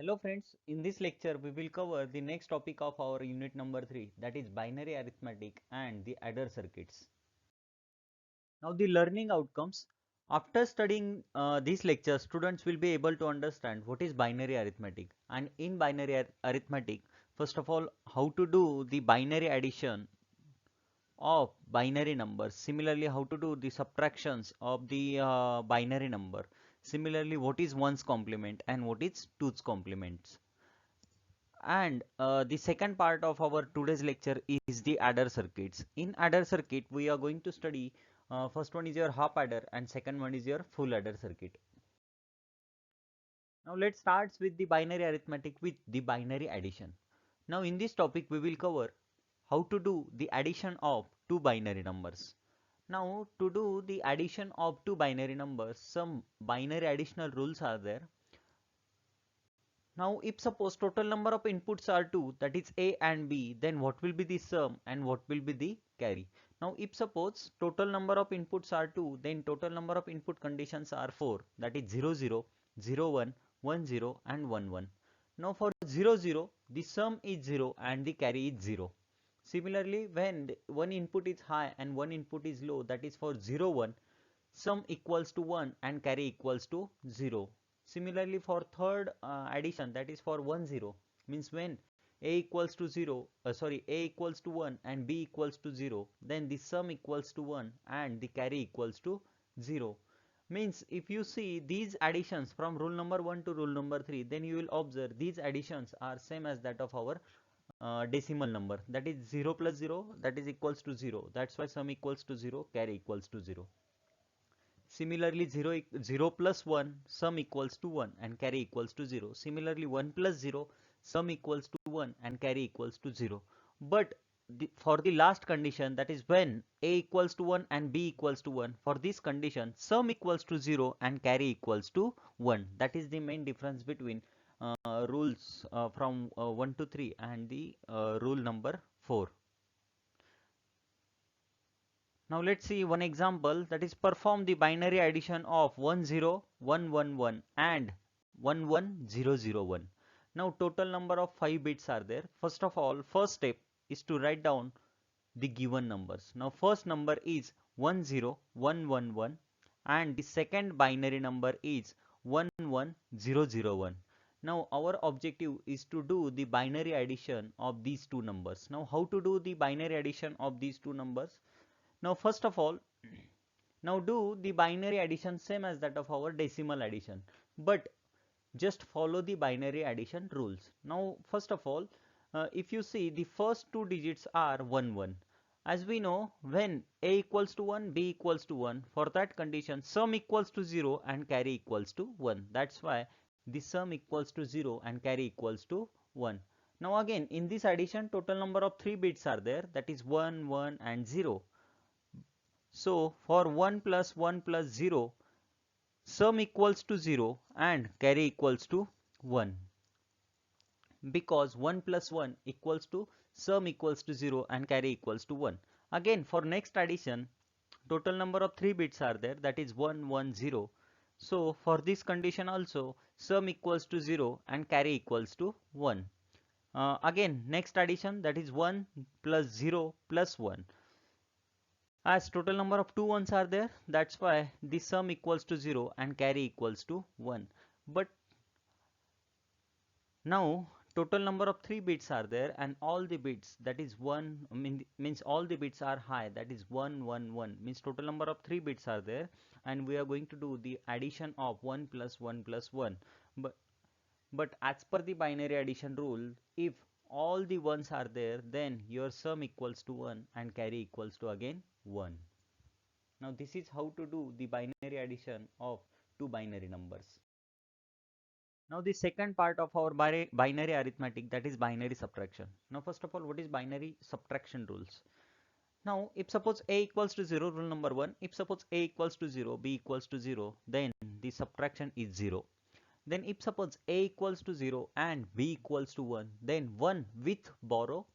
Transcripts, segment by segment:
Hello friends, in this lecture we will cover the next topic of our unit number 3, that is binary arithmetic and the adder circuits. Now the learning outcomes. After studying these lectures, students will be able to understand what is binary arithmetic, and in binary arithmetic, first of all, how to do the binary addition of binary numbers. Similarly, how to do the subtractions of the binary number. Similarly, what is ones complement and what is twos complements. And the second part of our today's lecture is the adder circuits. In adder circuit, we are going to study first one is your half adder and second one is your full adder circuit. Now let's start with the binary arithmetic with the binary addition. Now in this topic we will cover how to do the addition of two binary numbers. Now to do the addition of two binary numbers, some binary additional rules are there. Now if suppose total number of inputs are 2, that is A and B, then what will be the sum and what will be the carry? Now if suppose total number of inputs are 2, then total number of input conditions are 4, that is 0 0, 0 1, 1 0 and 1 1. Now for 0 0, the sum is 0 and the carry is 0. Similarly, when one input is high and one input is low, that is for 0 1, sum equals to 1 and carry equals to 0. Similarly, for third addition, that is for 1 0, means when a equals to 0, a equals to 1 and b equals to 0, then the sum equals to 1 and the carry equals to 0. Means if you see these additions from rule number 1 to rule number 3, then you will observe these additions are same as that of our decimal number, that is 0 plus 0, that is equals to 0. That's why sum equals to 0, carry equals to 0. Similarly, 0 plus 1, sum equals to 1 and carry equals to 0. Similarly, 1 plus 0, sum equals to 1 and carry equals to 0. But for the last condition, that is when a equals to 1 and b equals to 1, for this condition, sum equals to 0 and carry equals to 1. That is the main difference between rules from 1 to 3 and the rule number 4. Now let's see one example, that is perform the binary addition of 10111 and 11001. Now total number of 5 bits are there. First of all, first step is to write down the given numbers. Now first number is 10111 and the second binary number is 11001. Now our objective is to do the binary addition of these two numbers. Now how to do the binary addition of these two numbers? Now first of all, now do the binary addition same as that of our decimal addition, but just follow the binary addition rules. Now first of all, if you see the first two digits are 1 1. As we know, when a equals to 1, b equals to 1, for that condition sum equals to 0 and carry equals to 1. That's why the sum equals to 0 and carry equals to 1. Now again in this addition total number of 3 bits are there, that is 1 1 and 0. So for 1 plus 1 plus 0, sum equals to 0 and carry equals to 1, because 1 plus 1 equals to sum equals to 0 and carry equals to 1. Again for next addition, total number of 3 bits are there, that is 1 1 0. So for this condition also sum equals to 0 and carry equals to 1. Again next addition, that is 1 plus 0 plus 1. As total number of two ones are there, that's why the sum equals to 0 and carry equals to 1. But now total number of 3 bits are there and all the bits, that is 1 means all the bits are high, that is 1 1 1, means total number of 3 bits are there, and we are going to do the addition of 1 plus 1 plus 1. But as per the binary addition rule, if all the ones are there, then your sum equals to 1 and carry equals to again 1. Now this is how to do the binary addition of two binary numbers. Now the second part of our binary arithmetic, that is binary subtraction. Now first of all, what is binary subtraction rules? Now if suppose a equals to 0, rule number 1, if suppose a equals to 0, b equals to 0, then the subtraction is 0. Then if suppose a equals to 0 and b equals to 1, then 1 with borrow,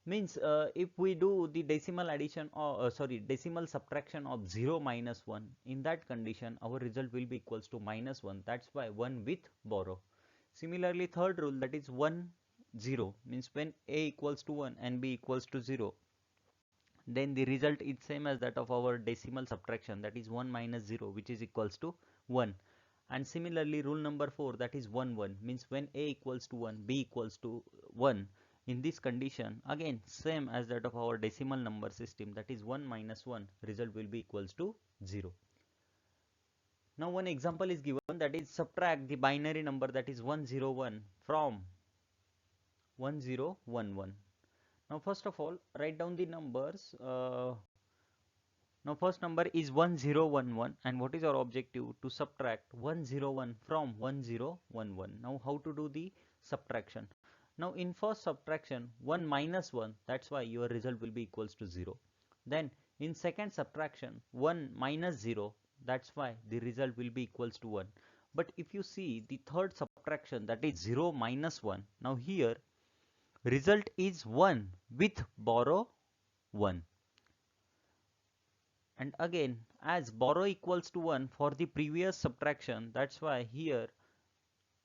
means if we do the decimal addition or decimal subtraction of 0 minus 1, in that condition our result will be equals to minus 1. That's why 1 with borrow. Similarly, third rule, that is 1 0, means when a equals to 1 and b equals to 0, then the result is same as that of our decimal subtraction, that is 1 minus 0, which is equals to 1. And similarly, rule number 4, that is 1 1, means when a equals to 1, b equals to 1, in this condition again same as that of our decimal number system, that is 1 minus 1, result will be equals to 0. Now one example is given, that is subtract the binary number, that is 101 from 1011. Now first of all write down the numbers. Now first number is 1011, and what is our objective? To subtract 101 from 1011. Now how to do the subtraction? Now in first subtraction 1 minus 1, that's why your result will be equals to 0. Then in second subtraction 1 minus 0, that's why the result will be equals to 1. But if you see the third subtraction, that is 0 minus 1, now here result is 1 with borrow 1. And again, as borrow equals to 1 for the previous subtraction, that's why here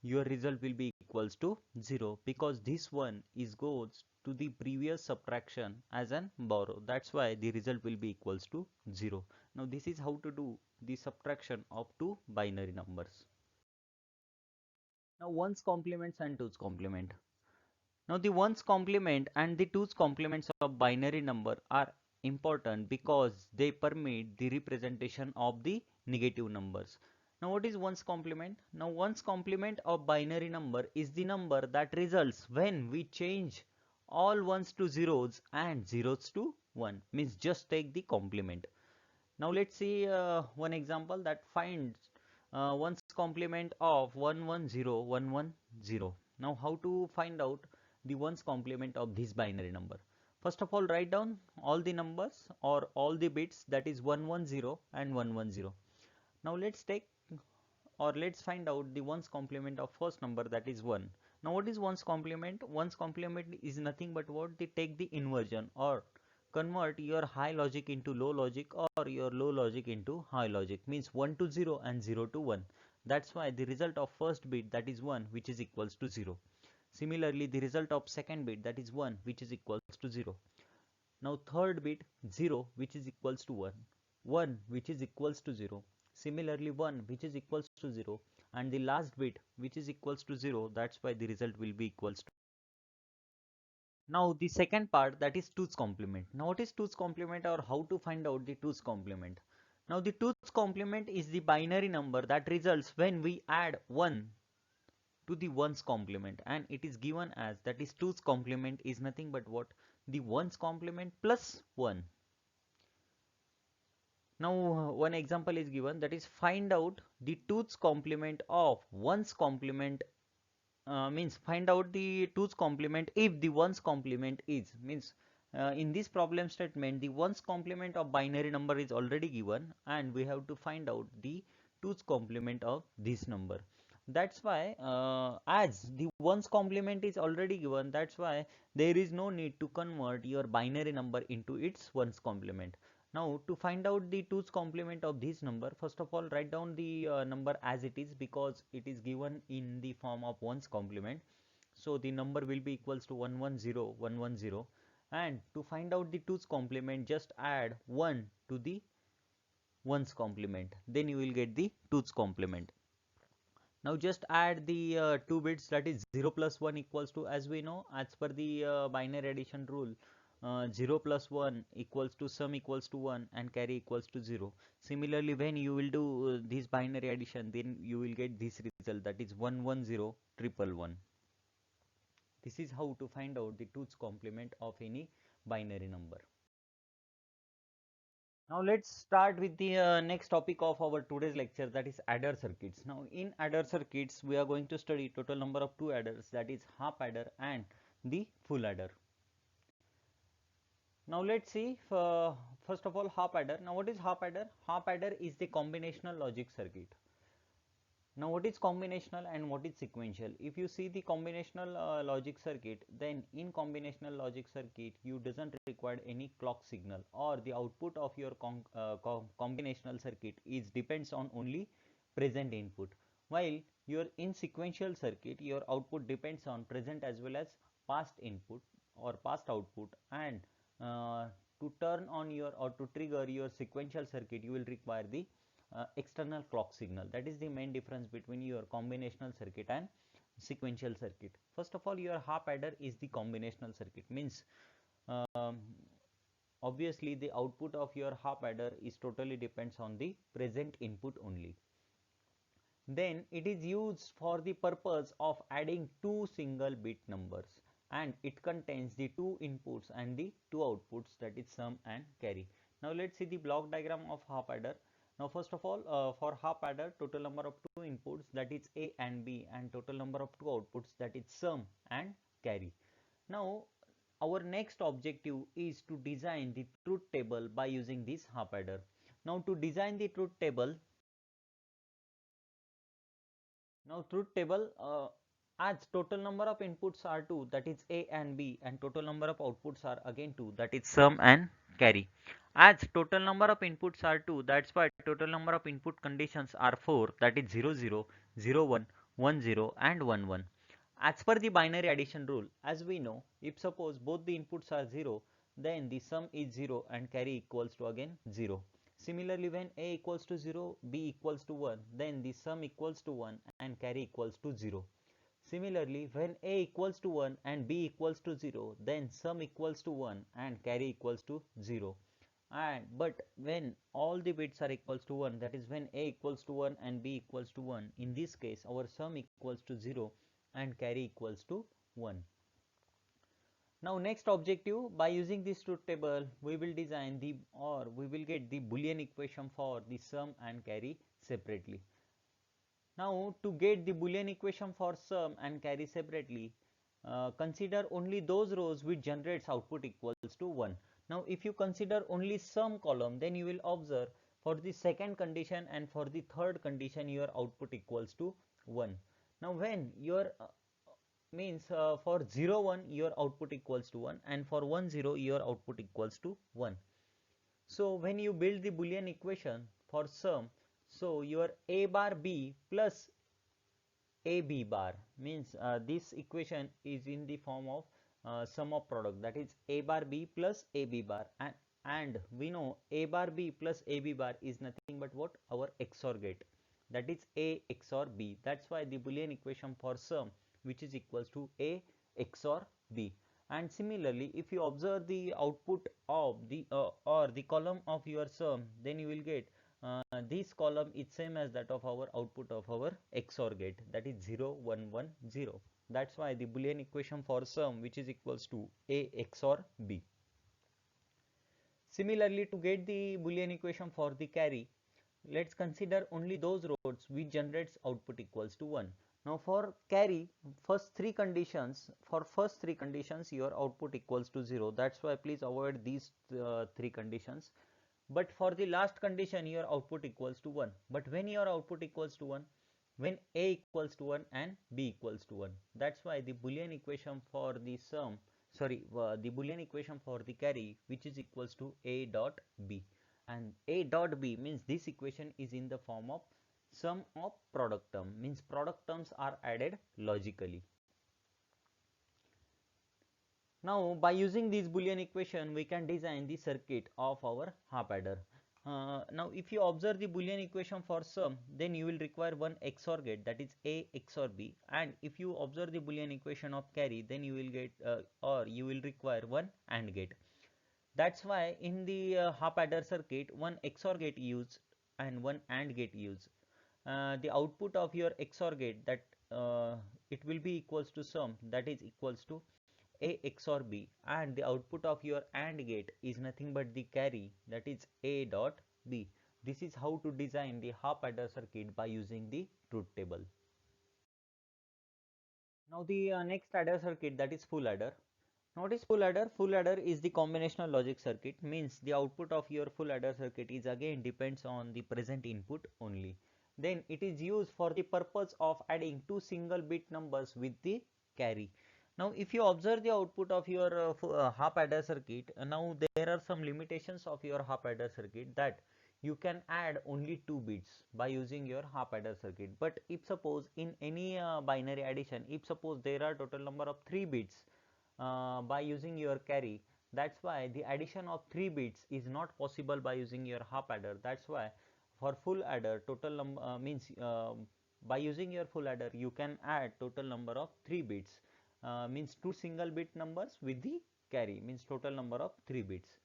your result will be equals to 0, because this one is goes to the previous subtraction as an borrow, that's why the result will be equals to 0. Now this is how to do the subtraction of two binary numbers. Now ones complements and twos complement. Now the ones complement and the twos complements of binary number are important because they permit the representation of the negative numbers. Now what is ones complement? Now ones complement of binary number is the number that results when we change all ones to zeros and zeros to 1, means just take the complement. Now let's see one example that finds ones complement of 110110. Now how to find out the ones complement of this binary number? First of all, write down all the numbers or all the bits, that is 110 and 110. Now let's take or let's find out the ones complement of first number, that is 1. Now what is ones complement? Ones complement is nothing but what? They take the inversion or convert your high logic into low logic or your low logic into high logic, means 1 to 0 and 0 to 1. That's why the result of first bit, that is 1, which is equals to 0. Similarly, the result of second bit, that is 1, which is equals to 0. Now third bit 0, which is equals to 1, 1 which is equals to 0. Similarly 1 which is equals to 0, and the last bit which is equals to 0, that's why the result will be equals to. Now the second part, that is twos complement. Now what is twos complement or how to find out the twos complement? Now the twos complement is the binary number that results when we add 1 to the ones complement, and it is given as, that is twos complement is nothing but what? The ones complement plus 1. Now one example is given, that is find out the twos complement of ones complement, means find out the twos complement if the ones complement is, means in this problem statement the ones complement of binary number is already given and we have to find out the twos complement of this number. That's why as the ones complement is already given, that's why there is no need to convert your binary number into its ones complement. Now to find out the twos complement of this number, first of all write down the number as it is, because it is given in the form of ones complement. So the number will be equals to 110 110, and to find out the twos complement just add 1 to the ones complement, then you will get the twos complement. Now just add the two bits, that is 0 plus 1 equals to, as we know as per the binary addition rule, 0 plus 1 equals to sum equals to 1 and carry equals to 0. Similarly, when you will do this binary addition, then you will get this result, that is 110 111. This is how to find out the twos complement of any binary number. Now let's start with the next topic of our today's lecture, that is adder circuits. Now in adder circuits we are going to study total number of two adders, that is half adder and the full adder. Now let's see first of all half adder. Now what is half adder? Half adder is the combinational logic circuit. Now what is combinational and what is sequential? If you see the combinational logic circuit, then in combinational logic circuit you doesn't require any clock signal, or the output of your combinational circuit is depends on only present input. While in sequential circuit, your output depends on present as well as past input or past output, and to turn on your or to trigger your sequential circuit, you will require the external clock signal. That is the main difference between your combinational circuit and sequential circuit. First of all, your half adder is the combinational circuit, means um, obviously the output of your half adder is totally depends on the present input only. Then it is used for the purpose of adding two single bit numbers, and it contains the two inputs and the two outputs, that is sum and carry. Now let's see the block diagram of half adder. Now first of all, for half adder, total number of two inputs, that is A and B, and total number of two outputs, that is sum and carry. Now our next objective is to design the truth table by using this half adder. Now to design the truth table, as total number of inputs are 2, that is A and B, and total number of outputs are again 2, that is sum and carry. As total number of inputs are 2, that's why total number of input conditions are 4, that is 0 0, 0 1, 1 0 and 1 1. As per the binary addition rule, as we know, if suppose both the inputs are 0, then the sum is 0 and carry equals to again 0. Similarly, when A equals to 0, B equals to 1, then the sum equals to 1 and carry equals to 0. Similarly, when A equals to 1 and B equals to 0, then sum equals to 1 and carry equals to 0. But when all the bits are equals to 1, that is when A equals to 1 and B equals to 1, in this case our sum equals to 0 and carry equals to 1. Now next objective, by using this truth table, we will design the we will get the Boolean equation for the sum and carry separately. Now to get the Boolean equation for sum and carry separately, consider only those rows which generates output equals to 1. Now if you consider only sum column, then you will observe for the second condition and for the third condition your output equals to 1. Now when your means for 0 1 your output equals to 1, and for 1 0 your output equals to 1. So when you build the Boolean equation for sum, so your A bar B plus AB bar, means this equation is in the form of sum of product, that is A bar B plus AB bar, and we know A bar B plus AB bar is nothing but what, our XOR gate, that is A XOR B. That's why the Boolean equation for sum, which is equals to A XOR B. And similarly, if you observe the output of the or the column of your sum, then you will get this column is same as that of our output of our XOR gate, that is 0 1 1 0. That's why the Boolean equation for sum, which is equals to A XOR B. Similarly, to get the Boolean equation for the carry, let's consider only those rows which generates output equals to 1. Now for carry, first three conditions your output equals to 0. That's why please avoid these three conditions. But for the last condition your output equals to 1. But when your output equals to 1, when A equals to 1 and B equals to 1. That's why the Boolean equation for the the Boolean equation for the carry, which is equals to A dot B. And A dot B means this equation is in the form of sum of product term, means product terms are added logically. Now by using this Boolean equation, we can design the circuit of our half adder. Now if you observe the Boolean equation for sum, then you will require one XOR gate, that is A XOR B, and if you observe the Boolean equation of carry, then you will get you will require one AND gate. That's why in the half adder circuit, one XOR gate used and one AND gate used. The output of your XOR gate, that it will be equals to sum, that is equals to A XOR B, and the output of your AND gate is nothing but the carry, that is A dot B. This is how to design the half adder circuit by using the truth table. Now the next adder circuit, that is full adder. Notice full adder is the combinational logic circuit, means the output of your full adder circuit is again depends on the present input only. Then it is used for the purpose of adding two single bit numbers with the carry. Now if you observe the output of your half adder circuit, now there are some limitations of your half adder circuit, that you can add only 2 bits by using your half adder circuit. But if suppose in any binary addition, if suppose there are total number of 3 bits by using your carry, that's why the addition of 3 bits is not possible by using your half adder. That's why for full adder total number means by using your full adder you can add total number of 3 bits, means 2 single bit numbers with the carry, means total number of 3 bits.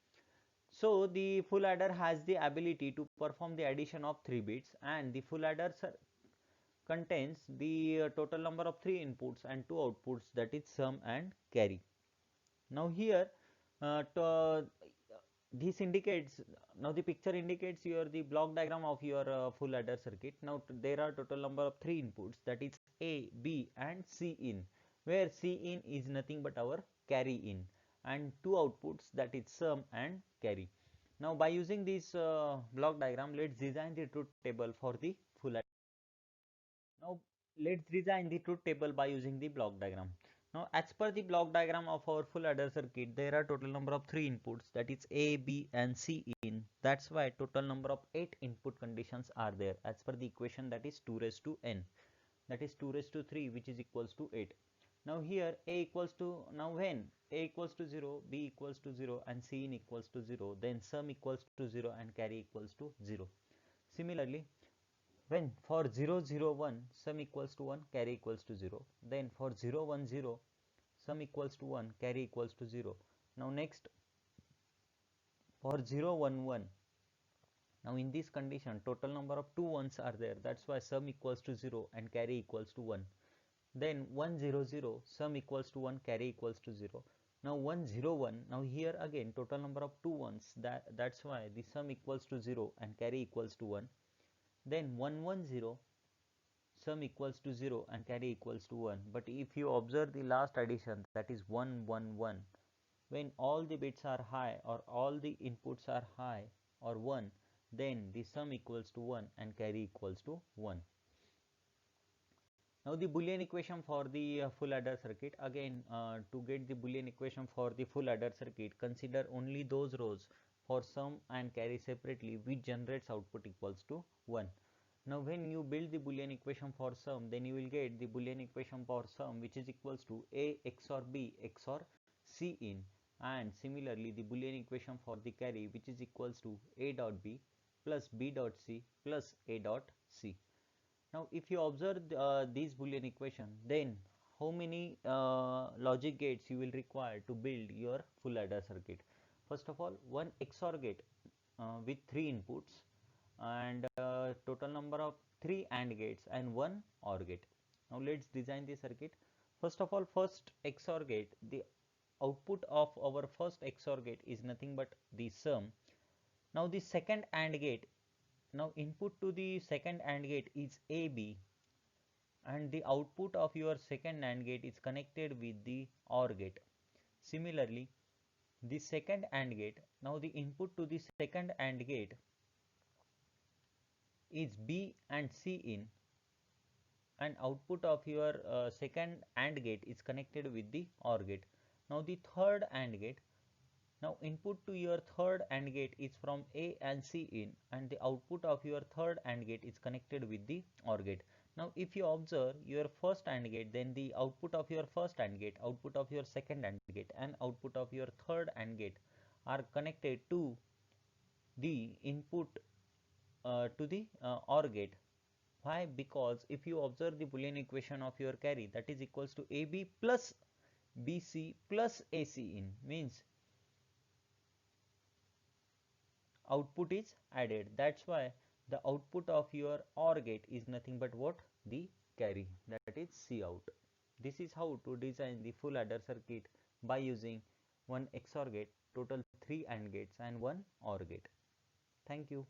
So the full adder has the ability to perform the addition of 3 bits, and the full adder contains the total number of 3 inputs and 2 outputs, that is sum and carry. Now here this indicates, now the picture indicates your the block diagram of your full adder circuit. Now there are total number of 3 inputs, that is A, B and C in, where C in is nothing but our carry in, and 2 outputs, that is sum and carry. Now by using this block diagram, let's design the truth table for the full adder. Now let's design the truth table by using the block diagram. Now as per the block diagram of our full adder circuit, there are total number of 3 inputs, that is A, B and C in. That's why total number of 8 input conditions are there as per the equation, that is 2 raised to n, that is 2 raised to 3, which is equals to 8. Now here A equals to, now when A equals to 0, B equals to 0 and C in equals to 0, then sum equals to 0 and carry equals to 0. Similarly, when for 0 0 1 sum equals to 1, carry equals to 0, then for 0 1 0 sum equals to 1, carry equals to 0. Now next for 0 1 1, now in this condition total number of 2 ones are there, that's why sum equals to 0 and carry equals to 1. Then 1 0 0 sum equals to 1, carry equals to 0. Now 1 0 1, now here again total number of 2 ones, that's why the sum equals to 0 and carry equals to 1. Then 1 1 0 sum equals to 0 and carry equals to 1. But if you observe the last addition, that is 1 1 1, when all the bits are high or all the inputs are high or 1, then the sum equals to 1 and carry equals to 1. Now the Boolean equation for the full adder circuit, again to get the Boolean equation for the full adder circuit, consider only those rows for sum and carry separately which generates output equals to 1. Now when you build the Boolean equation for sum, then you will get the Boolean equation for sum which is equals to A XOR B XOR C in, and similarly the Boolean equation for the carry which is equals to A dot B plus B dot C plus A dot C. Now if you observe this Boolean equation, then how many logic gates you will require to build your full adder circuit? First of all, one XOR gate with 3 inputs, and total number of 3 AND gates and 1 OR gate. Now let's design the circuit. First of all, first XOR gate, the output of our first XOR gate is nothing but the sum. Now the second AND gate, now input to the second AND gate is AB, and the output of your second AND gate is connected with the OR gate. Similarly, the second AND gate, now the input to the second AND gate is B and C in, and output of your second AND gate is connected with the OR gate. Now the third AND gate, now input to your third AND gate is from A and C in, and the output of your third AND gate is connected with the OR gate. Now if you observe your first AND gate, then the output of your first AND gate, output of your second AND gate and output of your third AND gate are connected to the input to the OR gate. Why? Because if you observe the Boolean equation of your carry, that is equals to AB plus BC plus AC in, means output is added. That's why the output of your OR gate is nothing but what? The carry, that is C out. This is how to design the full adder circuit by using one XOR gate, total 3 AND gates and one OR gate. Thank you.